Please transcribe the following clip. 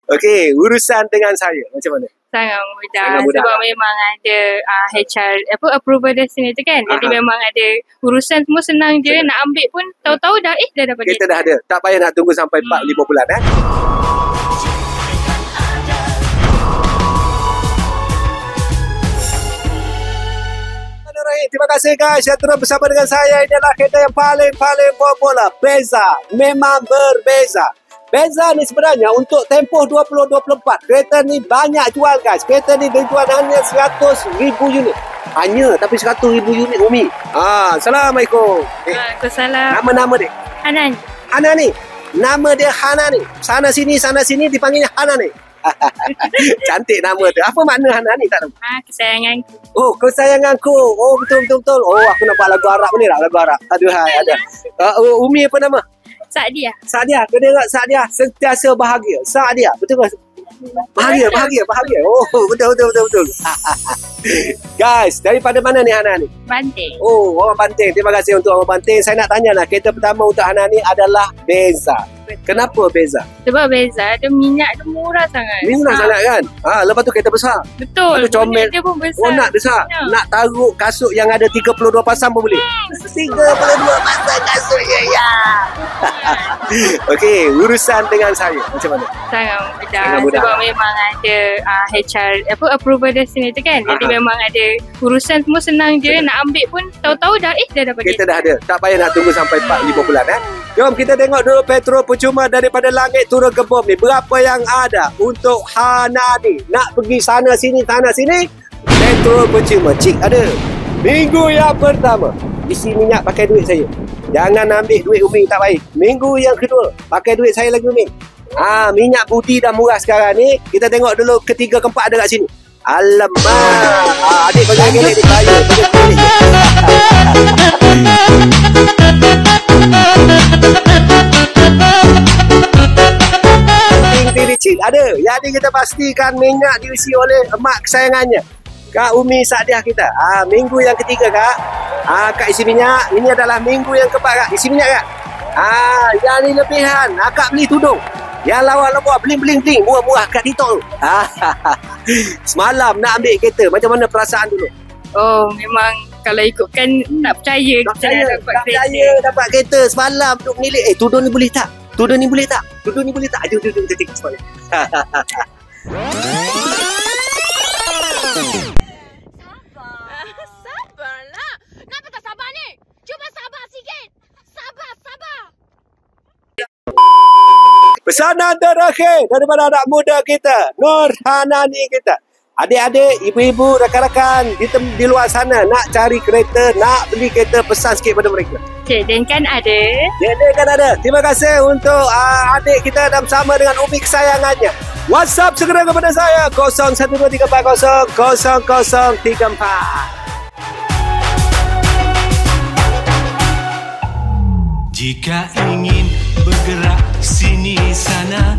Okey, urusan dengan saya macam mana? Sangat mudah sebab memang ada HR approval dah sini tu kan. Jadi memang ada urusan semua senang je. Nak ambil pun tahu-tahu dah dah bagi. Kita dah ada. Tak payah nak tunggu sampai 4-5 bulan Terima kasih guys yang terus bersama dengan saya. Ini adalah kereta yang paling popular, Beza. Memang berbeza. Beza ni sebenarnya untuk tempoh 2024. Kereta ni banyak jual guys. Kereta ni dijual hanya 100,000 unit. Hanya tapi 100,000 unit Umi. Assalamualaikum. Waalaikumsalam. Nama dia? Hanan. Hana ni. Nama dia Hana ni. Sana sini dipanggilnya Hana ni. Cantik nama tu. Apa makna Hana ni tak tahu? Kesayanganku. Oh, kesayanganku. Oh, betul. Oh, aku nampak lagu Arab ni lah. Lagu Arab. Aduhai, ada. Umi apa nama? Saadia. Kena ingat Saadia. Sentiasa bahagia. Saadia. Betul ke? Bahagia. Oh, betul. Guys, daripada mana ni Hana ni? Banting. Oh, orang Banting. Terima kasih untuk orang Banting. Saya nak tanya lah, kereta pertama untuk Hana ni adalah Beza. Kenapa Beza? Sebab Beza dia minyak dia murah sangat. Murah sangat kan? Lepas tu kereta besar. Betul. Comel. Dia pun besar. Oh, nak besar. Ya. Nak taruh kasut yang ada 32 pasang pun boleh. 32 pasang kasut ya. Okey, urusan dengan saya macam mana? Sangat mudah. Sebab memang ada HR approval dah sini tu kan. Jadi memang ada urusan semua senang je. Nak ambil pun tahu-tahu dah bagi. Kita dah ada. Tak payah nak tunggu sampai 4-5 bulan Jom kita tengok dulu petrol percuma daripada langit turun ke bumi. Berapa yang ada untuk Hana ni? Nak pergi sana sini. Petrol percuma. Cik ada. Minggu yang pertama, isi minyak pakai duit saya. Jangan ambil duit Umi, tak baik. Minggu yang kedua, pakai duit saya lagi Umi. Minyak putih dah murah sekarang ni. Kita tengok dulu ketiga keempat ada kat sini. Alamak. Adik bagi gelek ni saya. Cik ada. Jadi kita pastikan minyak diisi oleh emak kesayangannya, Kak Umi Saadiah kita. Minggu yang ketiga Kak. Kak isi minyak. Ini adalah minggu yang keempat Kak. Isi minyak Kak. Yang ni lebihan. Kak beli tudung. Yang lawa-lawa bling. Murah-murah kat TikTok tu. Semalam nak ambil kereta. Macam mana perasaan dulu? Oh, memang kalau ikutkan tak percaya. Tak percaya dapat kereta. Semalam duduk menilik. Tudung ni boleh tak? Tudung ni boleh tak? Jom. Sabarlah. Kenapa tak sabar ni? Cuba sabar sikit. Sabar. Pesanan terakhir daripada anak muda kita, Nur Hanani kita. Adik-adik, ibu-ibu, rakan-rakan di luar sana nak cari kereta, nak beli kereta, pesan sikit pada mereka. Dan kan ada. Terima kasih untuk adik kita dan bersama dengan Umi kesayangannya. WhatsApp segera kepada saya 0123400034. Jika ingin bergerak sini sana,